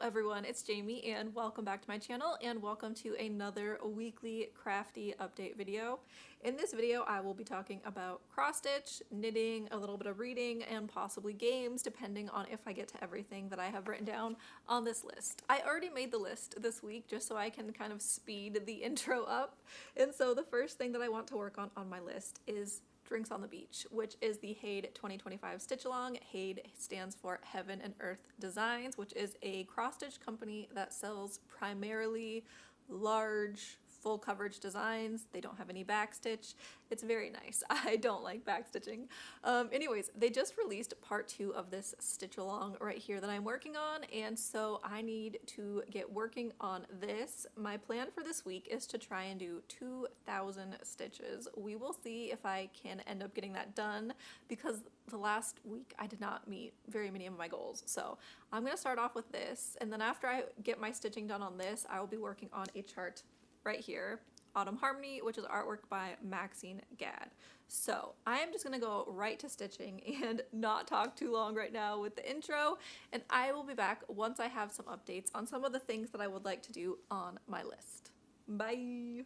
everyone, it's Jamie and welcome back to my channel and welcome to another weekly crafty update video. In this video I will be talking about cross stitch, knitting, a little bit of reading, and possibly games depending on if I get to everything that I have written down on this list. I already made the list this week just so I can kind of speed the intro up, and so the first thing that I want to work on my list is Drinks on the Beach, which is the HAED 2025 stitch along. HAED stands for Heaven and Earth Designs, which is a cross stitch company that sells primarily large full coverage designs. They don't have any backstitch. It's very nice. I don't like backstitching. Anyways, they just released part 2 of this stitch along right here that I'm working on, and so I need to get working on this. My plan for this week is to try and do 2,000 stitches. We will see if I can end up getting that done because the last week I did not meet very many of my goals. So I'm going to start off with this, and then after I get my stitching done on this, I will be working on a chart right here, Autumn Harmony, which is artwork by Maxine Gadd. So I am just gonna go right to stitching and not talk too long right now with the intro, and I will be back once I have some updates on some of the things that I would like to do on my list. Bye!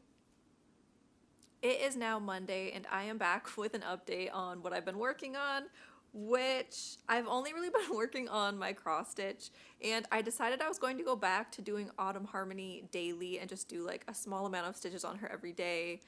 It is now Monday and I am back with an update on what I've been working on, which I've only really been working on my cross stitch, and I decided I was going to go back to doing Autumn Harmony daily and just do like a small amount of stitches on her every day,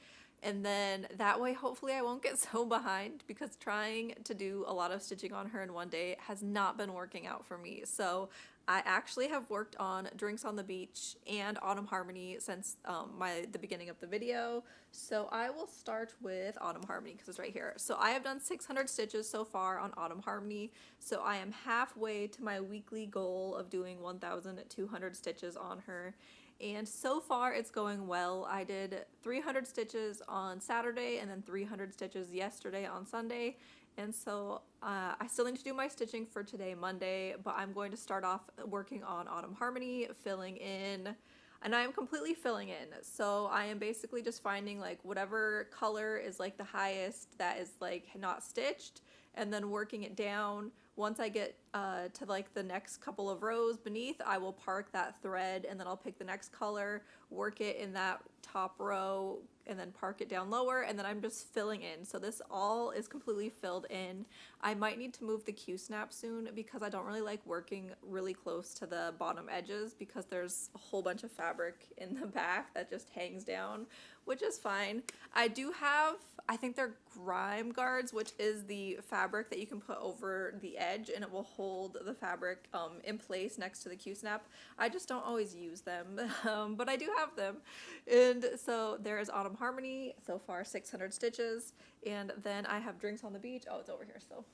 and then that way hopefully I won't get so behind, because trying to do a lot of stitching on her in one day has not been working out for me. So I actually have worked on Drinks on the Beach and Autumn Harmony since the beginning of the video. So I will start with Autumn Harmony because it's right here. So I have done 600 stitches so far on Autumn Harmony. So I am halfway to my weekly goal of doing 1,200 stitches on her. And so far it's going well. I did 300 stitches on Saturday and then 300 stitches yesterday on Sunday. And so I still need to do my stitching for today, Monday, but I'm going to start off working on Autumn Harmony, filling in, and I am completely filling in. So I am basically just finding like whatever color is like the highest that is like not stitched, and then working it down. Once I get to like the next couple of rows beneath, I will park that thread, and then I'll pick the next color, work it in that top row, and then park it down lower, and then I'm just filling in. So this all is completely filled in. I might need to move the Q-snap soon because I don't really like working really close to the bottom edges because there's a whole bunch of fabric in the back that just hangs down, which is fine. I do have, I think they're grime guards, which is the fabric that you can put over the edge and it will hold the fabric in place next to the Q-snap. I just don't always use them, but I do have them. And so there is Autumn Harmony, so far 600 stitches, and then I have Drinks on the Beach. Oh, it's over here still.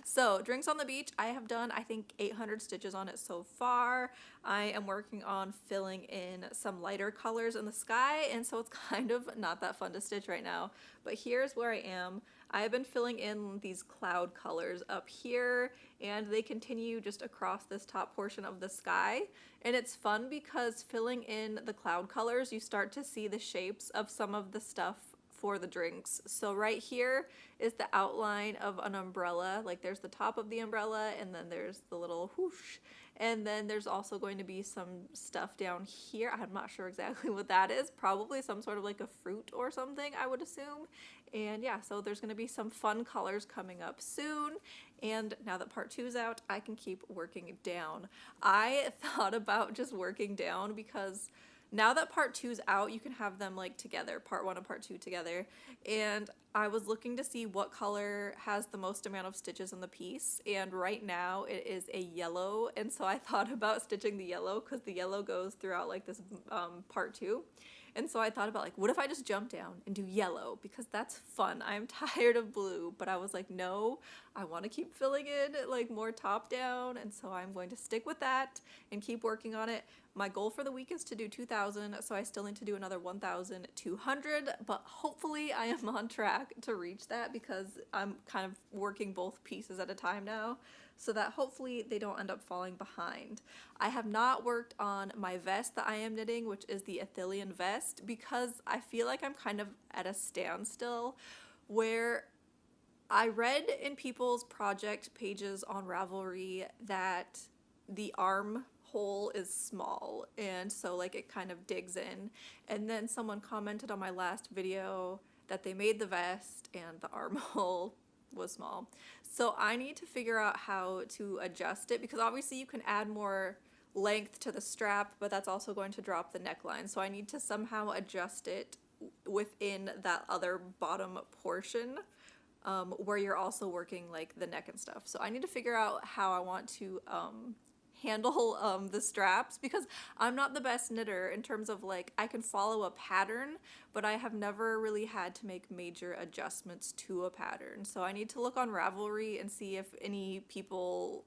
So Drinks on the Beach, I have done I think 800 stitches on it so far. I am working on filling in some lighter colors in the sky, and so it's kind of not that fun to stitch right now, but here's where I am. I have been filling in these cloud colors up here, and they continue just across this top portion of the sky, and it's fun because filling in the cloud colors you start to see the shapes of some of the stuff for the drinks. So right here is the outline of an umbrella, like there's the top of the umbrella and then there's the little whoosh, and then there's also going to be some stuff down here. I'm not sure exactly what that is, probably some sort of like a fruit or something, I would assume. And yeah, so there's going to be some fun colors coming up soon, and now that part 2 is out I can keep working down. I thought about just working down because now that part 2 is out, you can have them like together, part 1 and part 2 together, and I was looking to see what color has the most amount of stitches in the piece, and right now it is a yellow, and so I thought about stitching the yellow because the yellow goes throughout like this part 2. And so I thought about like, what if I just jump down and do yellow, because that's fun. I'm tired of blue, but I was like, no, I want to keep filling in like more top down, and so I'm going to stick with that and keep working on it. My goal for the week is to do 2,000, so I still need to do another 1,200, but hopefully I am on track to reach that because I'm kind of working both pieces at a time now, so that hopefully they don't end up falling behind. I have not worked on my vest that I am knitting, which is the Athelian vest, because I feel like I'm kind of at a standstill where I read in people's project pages on Ravelry that the arm hole is small, and so like it kind of digs in. And then someone commented on my last video that they made the vest and the armhole was small. So I need to figure out how to adjust it, because obviously you can add more length to the strap, but that's also going to drop the neckline. So I need to somehow adjust it within that other bottom portion, where you're also working like the neck and stuff. So I need to figure out how I want to handle the straps, because I'm not the best knitter in terms of like I can follow a pattern, but I have never really had to make major adjustments to a pattern. So I need to look on Ravelry and see if any people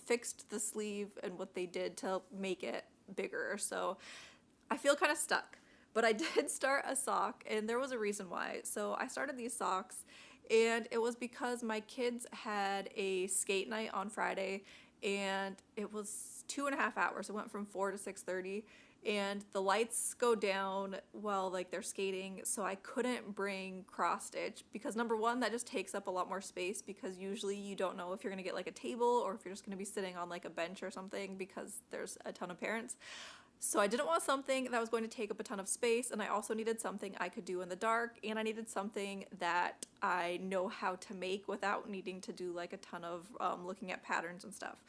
fixed the sleeve and what they did to make it bigger. So I feel kind of stuck, but I did start a sock, and there was a reason why. So I started these socks, and it was because my kids had a skate night on Friday, and it was 2.5 hours. It went from 4 to 6:30, and the lights go down while like they're skating, so I couldn't bring cross stitch, because number one, that just takes up a lot more space, because usually you don't know if you're gonna get like a table or if you're just gonna be sitting on like a bench or something, because there's a ton of parents. So I didn't want something that was going to take up a ton of space, and I also needed something I could do in the dark, and I needed something that I know how to make without needing to do like a ton of looking at patterns and stuff.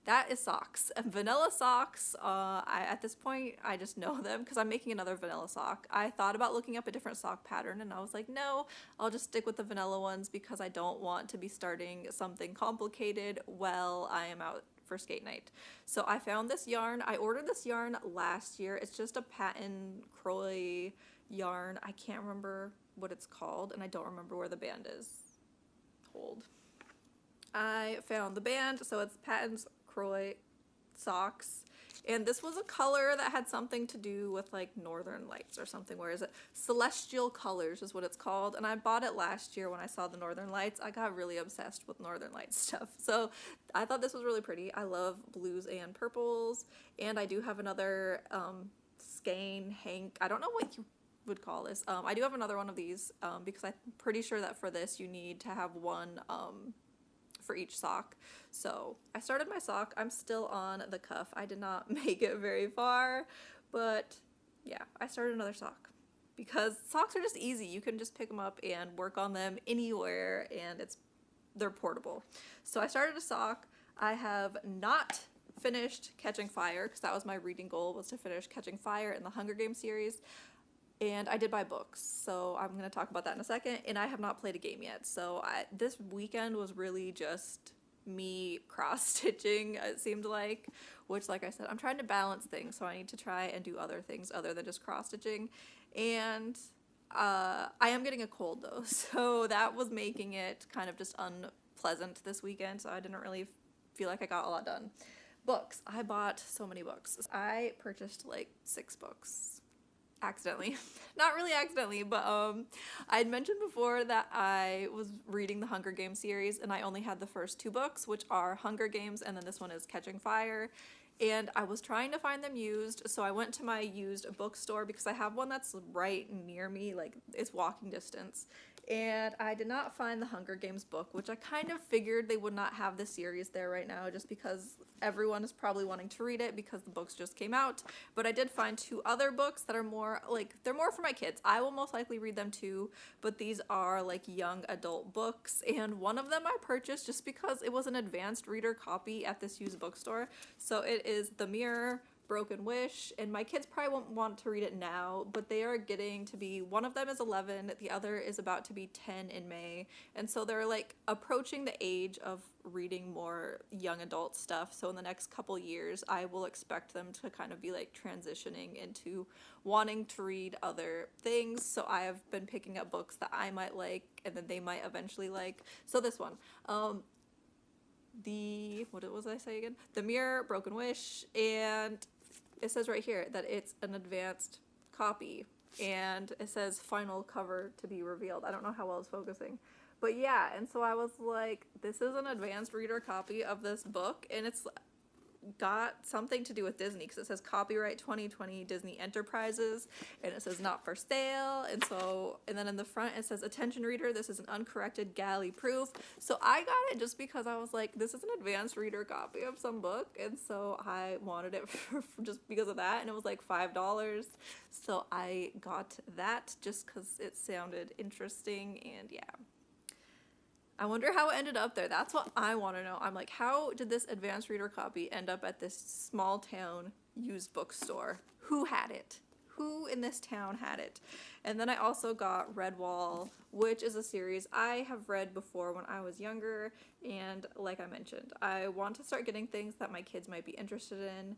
That is socks. And vanilla socks, at this point, I just know them because I'm making another vanilla sock. I thought about looking up a different sock pattern, and I was like, no, I'll just stick with the vanilla ones, because I don't want to be starting something complicated while I am out for skate night. So I found this yarn. I ordered this yarn last year. It's just a patent Croy yarn. I can't remember what it's called, and I don't remember where the band is. Hold. I found the band, so it's Patents Croy socks, and this was a color that had something to do with like Northern Lights or something. Where is it? Celestial Colors is what it's called, and I bought it last year when I saw the Northern Lights. I got really obsessed with Northern Lights stuff, so I thought this was really pretty. I love blues and purples, and I do have another skein hank. I don't know what you would call this. I do have another one of these, because I'm pretty sure that for this you need to have one for each sock. So I started my sock. I'm still on the cuff. I did not make it very far, but yeah, I started another sock, because socks are just easy. You can just pick them up and work on them anywhere, and they're portable. So I started a sock. I have not finished Catching Fire, because that was my reading goal, was to finish Catching Fire in the Hunger Games series. And I did buy books, so I'm going to talk about that in a second, and I have not played a game yet. So this weekend was really just me cross-stitching, it seemed like, which, like I said, I'm trying to balance things, so I need to try and do other things other than just cross-stitching. And I am getting a cold, though, so that was making it kind of just unpleasant this weekend, so I didn't really feel like I got a lot done. Books. I bought so many books. I purchased like 6 books. Accidentally. Not really accidentally, but I had mentioned before that I was reading the Hunger Games series, and I only had the first 2 books, which are Hunger Games, and then this one is Catching Fire. And I was trying to find them used, so I went to my used bookstore, because I have one that's right near me, like it's walking distance. And I did not find the Hunger Games book, which I kind of figured they would not have the series there right now, just because everyone is probably wanting to read it because the books just came out. But I did find 2 other books that are more like, they're more for my kids. I will most likely read them too, but these are like young adult books, and one of them I purchased just because it was an advanced reader copy at this used bookstore. So it is The Mirror, Broken Wish, and my kids probably won't want to read it now, but they are getting to be, one of them is 11, the other is about to be 10 in May, and so they're like approaching the age of reading more young adult stuff. So in the next couple years, I will expect them to kind of be like transitioning into wanting to read other things. So I have been picking up books that I might like and then they might eventually like. So this one, what was I say again? The Mirror, Broken Wish, and it says right here that it's an advanced copy, and it says final cover to be revealed. I don't know how well it's focusing, but yeah, and so I was like, this is an advanced reader copy of this book, and it's got something to do with Disney because it says copyright 2020 Disney Enterprises, and it says not for sale. And then in the front it says attention reader, this is an uncorrected galley proof. So I got it just because I was like, this is an advanced reader copy of some book, and so I wanted it just because of that, and it was like $5. So I got that just because it sounded interesting, and yeah. I wonder how it ended up there. That's what I want to know. I'm like, how did this advanced reader copy end up at this small town used bookstore? Who had it? Who in this town had it? And then I also got Redwall, which is a series I have read before when I was younger. And like I mentioned, I want to start getting things that my kids might be interested in.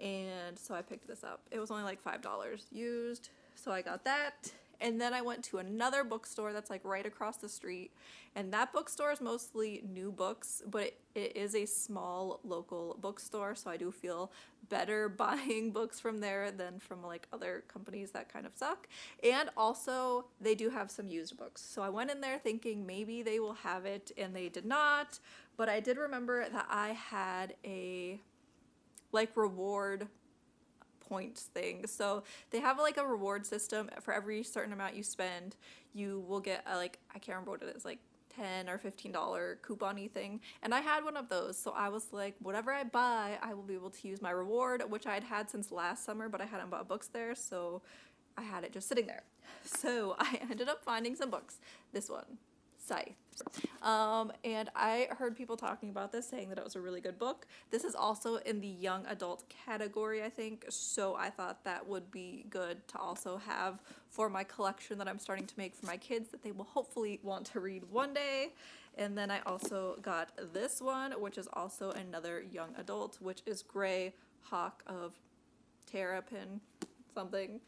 And so I picked this up. It was only like $5 used. So I got that. And then I went to another bookstore that's like right across the street, and that bookstore is mostly new books, but it is a small local bookstore, so I do feel better buying books from there than from like other companies that kind of suck. And also they do have some used books, so I went in there thinking maybe they will have it, and they did not. But I did remember that I had a like reward points thing. So they have like a reward system. For every certain amount you spend, you will get a, like, I can't remember what it is, like $10 or $15 coupon-y thing. And I had one of those. So I was like, whatever I buy, I will be able to use my reward, which I had since last summer, but I hadn't bought books there. So I had it just sitting there. So I ended up finding some books. This one, Scythe. And I heard people talking about this, saying that it was a really good book. This is also in the young adult category, I think, so I thought that would be good to also have for my collection that I'm starting to make for my kids that they will hopefully want to read one day. And then I also got this one, which is also another young adult, which is Grey Hawk of Terrapin something.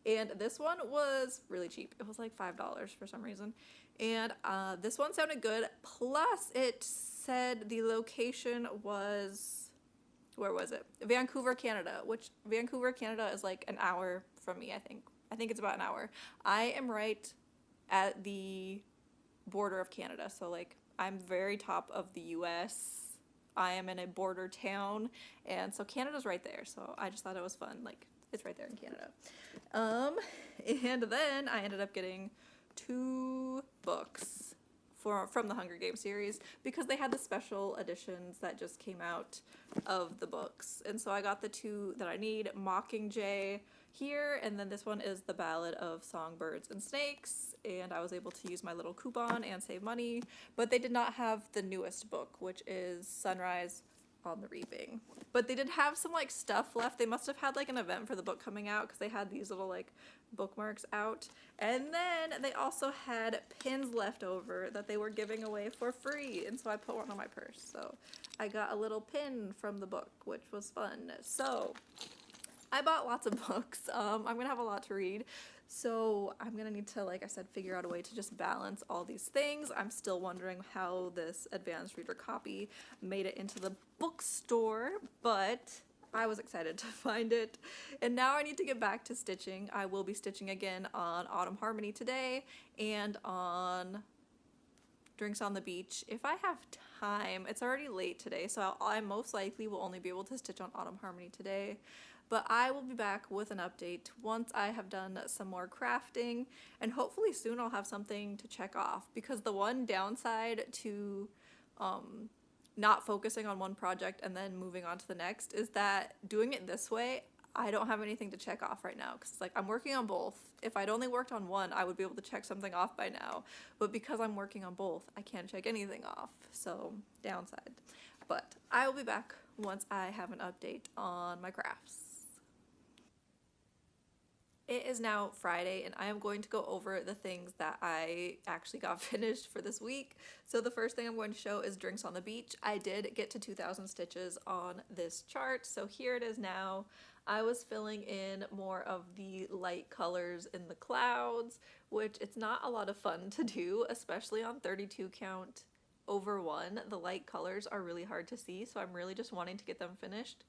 And this one was really cheap. It was like $5 for some reason. And this one sounded good. Plus, it said the location was, where was it? Vancouver, Canada, which Vancouver, Canada is like an hour from me, I think. I think it's about an hour. I am right at the border of Canada. So like I'm very top of the US. I am in a border town. And so Canada's right there. So I just thought it was fun. Like it's right there in Canada. And then I ended up getting 2 books from the Hunger Games series because they had the special editions that just came out of the books. And so I got the 2 that I need, Mockingjay here, and then this one is The Ballad of Songbirds and Snakes, and I was able to use my little coupon and save money, but they did not have the newest book, which is Sunrise on the Reaping. But they did have some like stuff left. They must have had like an event for the book coming out because they had these little like bookmarks out. And then they also had pins left over that they were giving away for free, and so I put one on my purse. So I got a little pin from the book, which was fun. So I bought lots of books. I'm gonna have a lot to read. So I'm gonna need to, like I said, figure out a way to just balance all these things. I'm still wondering how this advanced reader copy made it into the bookstore, but I was excited to find it. And now I need to get back to stitching. I will be stitching again on Autumn Harmony today and on Drinks on the Beach if I have time. It's already late today, so I most likely will only be able to stitch on Autumn Harmony today. But I will be back with an update once I have done some more crafting, and hopefully soon I'll have something to check off, because the one downside to not focusing on one project and then moving on to the next is that doing it this way, I don't have anything to check off right now, because it's like I'm working on both. If I'd only worked on one, I would be able to check something off by now, but because I'm working on both, I can't check anything off, so downside. But I will be back once I have an update on my crafts. It is now Friday, and I am going to go over the things that I actually got finished for this week. So the first thing I'm going to show is Drinks on the Beach. I did get to 2,000 stitches on this chart, so here it is now. I was filling in more of the light colors in the clouds, which it's not a lot of fun to do, especially on 32 count over 1. The light colors are really hard to see, so I'm really just wanting to get them finished.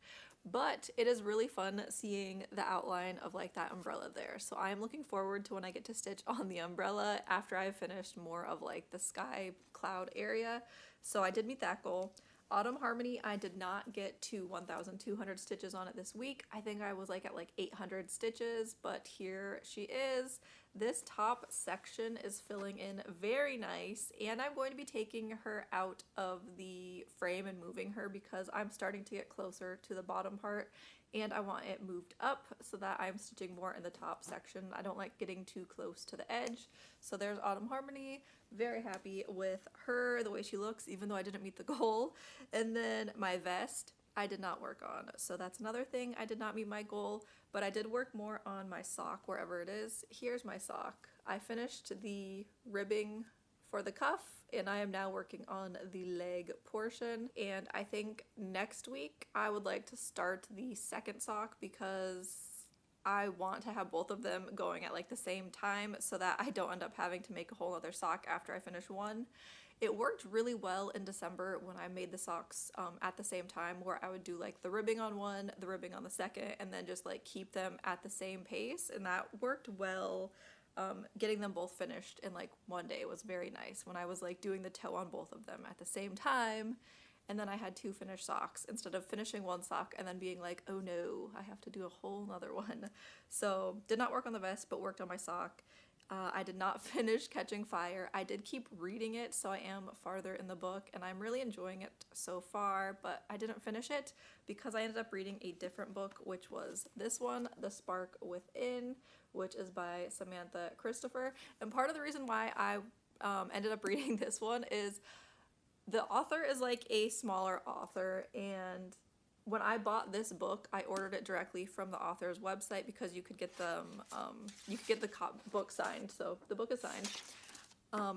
But it is really fun seeing the outline of like that umbrella there. So I am looking forward to when I get to stitch on the umbrella after I've finished more of like the sky cloud area. So I did meet that goal. Autumn Harmony, I did not get to 1,200 stitches on it this week. I think I was like at like 800 stitches, but here she is. This top section is filling in very nice, and I'm going to be taking her out of the frame and moving her because I'm starting to get closer to the bottom part, and I want it moved up so that I'm stitching more in the top section. I don't like getting too close to the edge. So there's Autumn Harmony. Very happy with her, the way she looks, even though I didn't meet the goal. And then my vest, I did not work on. So that's another thing. I did not meet my goal, but I did work more on my sock, wherever it is. Here's my sock. I finished the ribbing for the cuff, and I am now working on the leg portion. And I think next week I would like to start the second sock because I want to have both of them going at like the same time so that I don't end up having to make a whole other sock after I finish one. It worked really well in December when I made the socks at the same time, where I would do like the ribbing on one, the ribbing on the second, and then just like keep them at the same pace, and that worked well. Getting them both finished in like one day was very nice when I was like doing the toe on both of them at the same time. And then I had two finished socks instead of finishing one sock and then being like, oh no, I have to do a whole nother one. So did not work on the vest, but worked on my sock. I did not finish Catching Fire. I did keep reading it, so I am farther in the book, and I'm really enjoying it so far, but I didn't finish it because I ended up reading a different book, which was this one, The Spark Within, which is by Samantha Christopher. And part of the reason why I ended up reading this one is the author is like a smaller author, and when I bought this book, I ordered it directly from the author's website because you could get them, you could get the book signed, so the book is signed.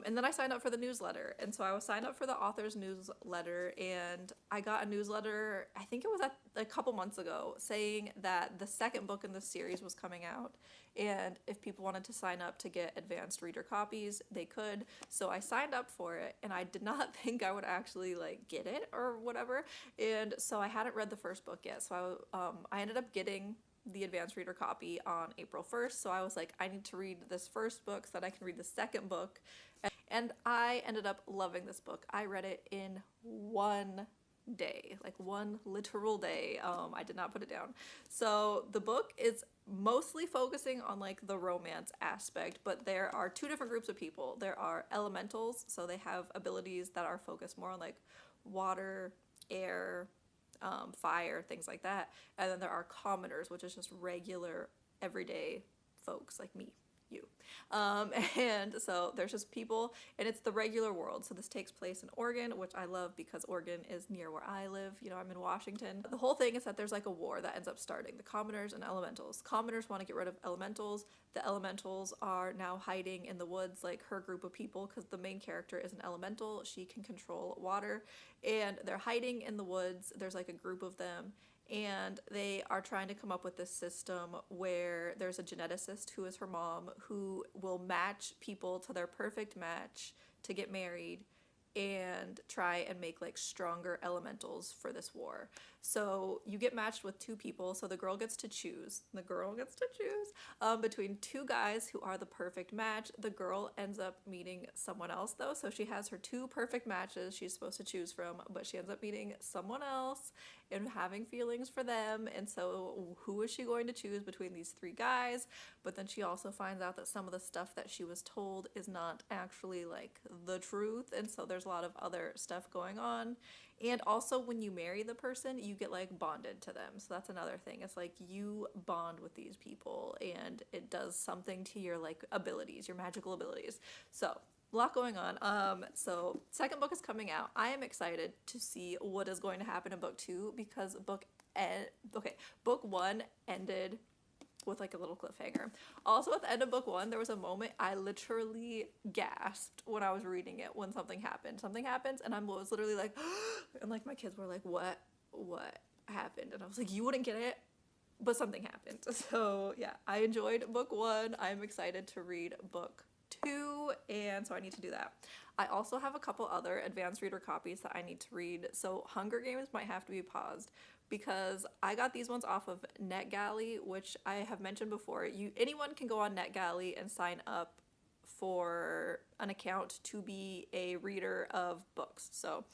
And then I signed up for the newsletter, and so I was signed up for the author's newsletter, and I got a newsletter, I think it was a couple months ago, saying that the second book in the series was coming out, and if people wanted to sign up to get advanced reader copies, they could. So I signed up for it, and I did not think I would actually like get it or whatever, and so I hadn't read the first book yet, so I ended up getting the advanced reader copy on April 1st, so I was like, I need to read this first book so that I can read the second book. And I ended up loving this book. I read it in one day, like one literal day. I did not put it down. So the book is mostly focusing on like the romance aspect, but there are two different groups of people. There are elementals, so they have abilities that are focused more on like water, air, fire, things like that. And then there are commoners, which is just regular everyday folks like me, you. And so there's just people, and it's the regular world. So this takes place in Oregon, which I love because Oregon is near where I live. You know, I'm in Washington. The whole thing is that there's like a war that ends up starting, the commoners and elementals. Commoners want to get rid of elementals. The elementals are now hiding in the woods, like her group of people, because the main character is an elemental. She can control water, and they're hiding in the woods. There's like a group of them, and they are trying to come up with this system where there's a geneticist who is her mom who will match people to their perfect match to get married and try and make like stronger elementals for this war. So you get matched with two people, so the girl gets to choose between two guys who are the perfect match. The girl ends up meeting someone else though, so she has her two perfect matches she's supposed to choose from, but she ends up meeting someone else and having feelings for them, and so who is she going to choose between these three guys? But then she also finds out that some of the stuff that she was told is not actually like the truth, and so there's a lot of other stuff going on. And also when you marry the person, you get like bonded to them, so that's another thing. It's like you bond with these people and it does something to your like abilities, your magical abilities. So a lot going on. So second book is coming out. I am excited to see what is going to happen in book two because book one ended with like a little cliffhanger. Also at the end of book one, there was a moment I literally gasped when I was reading it when something happened. Something happens and I was literally like, and like my kids were like, what happened? And I was like, you wouldn't get it, but something happened. So yeah, I enjoyed book one. I'm excited to read book two, and so I need to do that. I also have a couple other advanced reader copies that I need to read, so Hunger Games might have to be paused because I got these ones off of NetGalley, which I have mentioned before. Anyone can go on NetGalley and sign up for an account to be a reader of books. So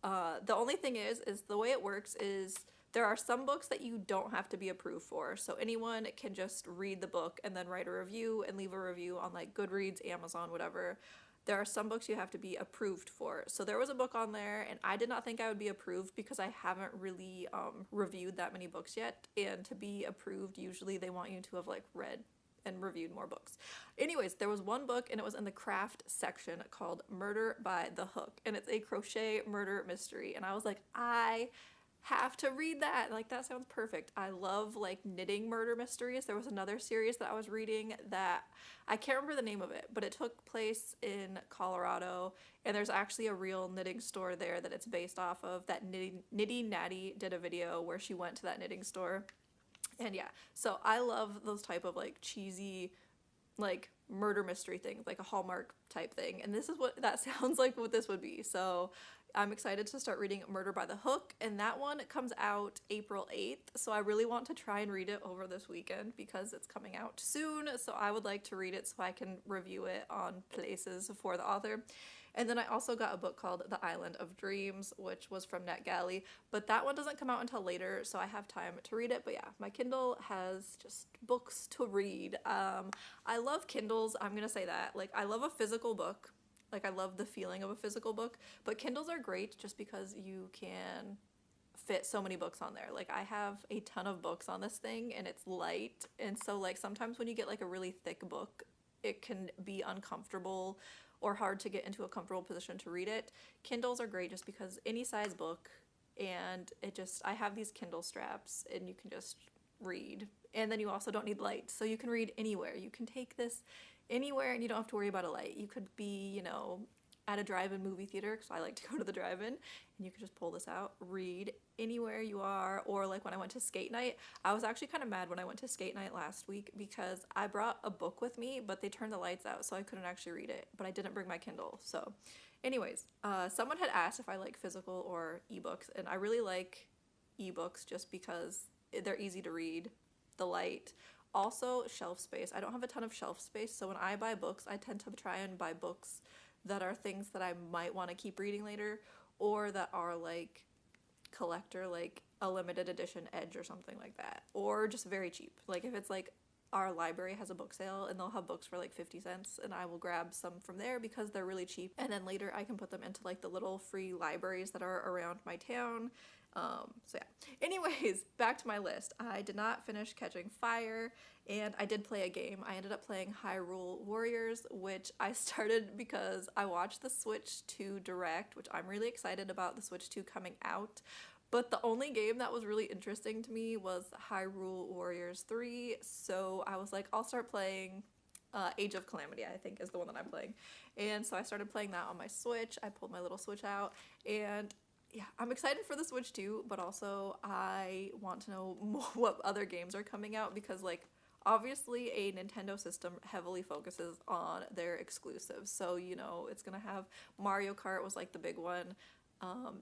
The only thing is the way it works is there are some books that you don't have to be approved for. So anyone can just read the book and then write a review and leave a review on like Goodreads, Amazon, whatever. There are some books you have to be approved for. So there was a book on there, and I did not think I would be approved because I haven't really reviewed that many books yet. And to be approved, usually they want you to have like read and reviewed more books. Anyways, there was one book and it was in the craft section called Murder by the Hook, and it's a crochet murder mystery. And I was like, I have to read that. Like, that sounds perfect. I love like knitting murder mysteries. There was another series that I was reading that I can't remember the name of it, but it took place in Colorado, and there's actually a real knitting store there that it's based off of. That Nitty Natty did a video where she went to that knitting store. And yeah, so I love those type of like cheesy like murder mystery things, like a Hallmark type thing. And this is what that sounds like what this would be. So I'm excited to start reading Murder by the Hook, and that one comes out April 8th. So I really want to try and read it over this weekend because it's coming out soon. So I would like to read it so I can review it on Places for the author. And then I also got a book called The Island of Dreams, which was from NetGalley, but that one doesn't come out until later, so I have time to read it. But yeah, my Kindle has just books to read. I love Kindles, I'm gonna say that. Like, I love a physical book. Like, I love the feeling of a physical book, but Kindles are great just because you can fit so many books on there. Like, I have a ton of books on this thing, and it's light, and so like sometimes when you get like a really thick book, it can be uncomfortable or hard to get into a comfortable position to read it. Kindles are great just because any size book, and it just, I have these Kindle straps and you can just read. And then you also don't need light, so you can read anywhere. You can take this anywhere and you don't have to worry about a light. You could be, you know, at a drive-in movie theater, because I like to go to the drive-in, and you can just pull this out, read anywhere you are. Or like when I went to skate night, I was actually kind of mad when I went to skate night last week because I brought a book with me, but they turned the lights out, so I couldn't actually read it, but I didn't bring my Kindle. So anyways, someone had asked if I like physical or ebooks, and I really like ebooks just because they're easy to read, the light. Also, shelf space. I don't have a ton of shelf space, so when I buy books, I tend to try and buy books that are things that I might want to keep reading later, or that are like collector, like a limited edition Edge or something like that, or just very cheap. Like if it's like our library has a book sale and they'll have books for like 50 cents, and I will grab some from there because they're really cheap, and then later I can put them into like the little free libraries that are around my town. So yeah, anyways, back to my list. I did not finish Catching Fire, and I did play a game. I ended up playing Hyrule Warriors, which I started because I watched the Switch 2 Direct, which I'm really excited about the Switch 2 coming out. But the only game that was really interesting to me was Hyrule Warriors 3, so I was like, I'll start playing Age of Calamity, I think is the one that I'm playing. And so I started playing that on my Switch. I pulled my little Switch out, and yeah, I'm excited for the Switch too, but also I want to know what other games are coming out, because like obviously a Nintendo system heavily focuses on their exclusives. So, you know, it's gonna have Mario Kart was like the big one,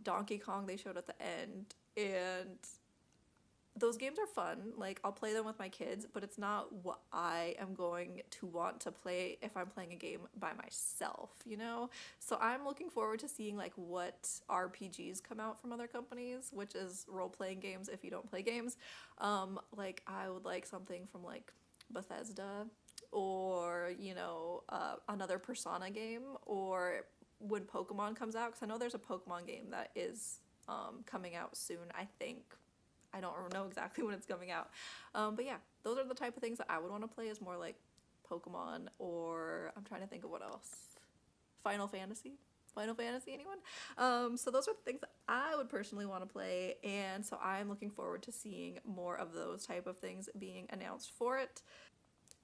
Donkey Kong they showed at the end, and those games are fun. Like, I'll play them with my kids, but it's not what I am going to want to play if I'm playing a game by myself, you know? So I'm looking forward to seeing like what RPGs come out from other companies, which is role-playing games if you don't play games. Like I would like something from like Bethesda, or, you know, another Persona game, or when Pokemon comes out, because I know there's a Pokemon game that is coming out soon, I think. I don't know exactly when it's coming out. But yeah, those are the type of things that I would want to play, is more like Pokemon, or I'm trying to think of what else. Final Fantasy? Final Fantasy, anyone? So those are the things that I would personally want to play, and so I'm looking forward to seeing more of those type of things being announced for it.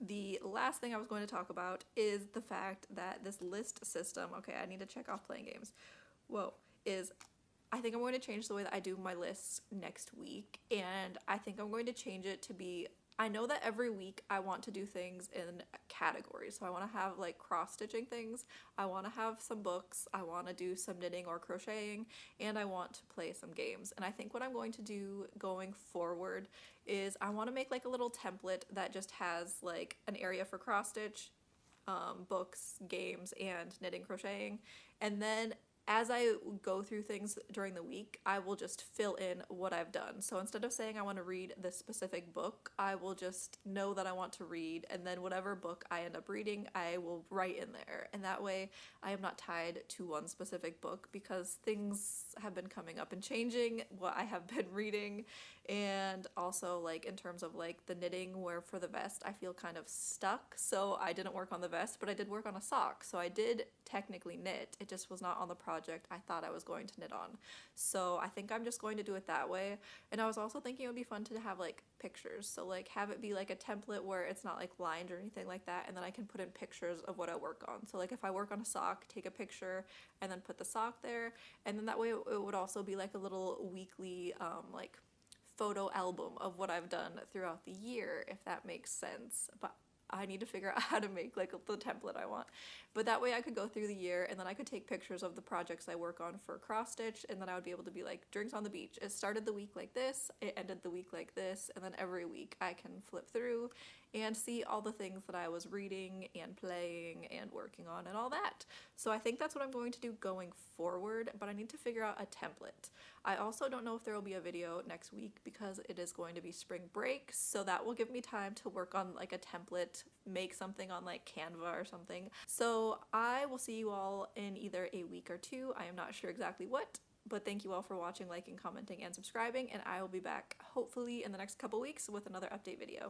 The last thing I was going to talk about is the fact that this list system, okay, I need to check off playing games, I think I'm going to change the way that I do my lists next week, and I think I'm going to change it to be, I know that every week I want to do things in categories. So I want to have like cross-stitching things, I want to have some books, I want to do some knitting or crocheting, and I want to play some games. And I think what I'm going to do going forward is I want to make like a little template that just has like an area for cross-stitch, books, games, and knitting, crocheting, and then as I go through things during the week, I will just fill in what I've done. So instead of saying I want to read this specific book, I will just know that I want to read, and then whatever book I end up reading, I will write in there. And that way I am not tied to one specific book, because things have been coming up and changing what I have been reading. And also, like, in terms of like the knitting, where for the vest I feel kind of stuck, so I didn't work on the vest, but I did work on a sock. So I did technically knit, it just was not on the project I thought I was going to knit on. So I think I'm just going to do it that way. And I was also thinking it would be fun to have like pictures, so like have it be like a template where it's not like lined or anything like that, and then I can put in pictures of what I work on. So like if I work on a sock, take a picture and then put the sock there, and then that way it would also be like a little weekly like photo album of what I've done throughout the year, if that makes sense. But I need to figure out how to make like the template I want. But that way I could go through the year, and then I could take pictures of the projects I work on for cross stitch, and then I would be able to be like, drinks on the beach, it started the week like this, it ended the week like this, and then every week I can flip through and see all the things that I was reading and playing and working on and all that. So I think that's what I'm going to do going forward, but I need to figure out a template. I also don't know if there will be a video next week, because it is going to be spring break, so that will give me time to work on like a template, make something on like Canva or something. So I will see you all in either a week or two. I am not sure exactly what, but thank you all for watching, liking, commenting, and subscribing, and I will be back hopefully in the next couple weeks with another update video.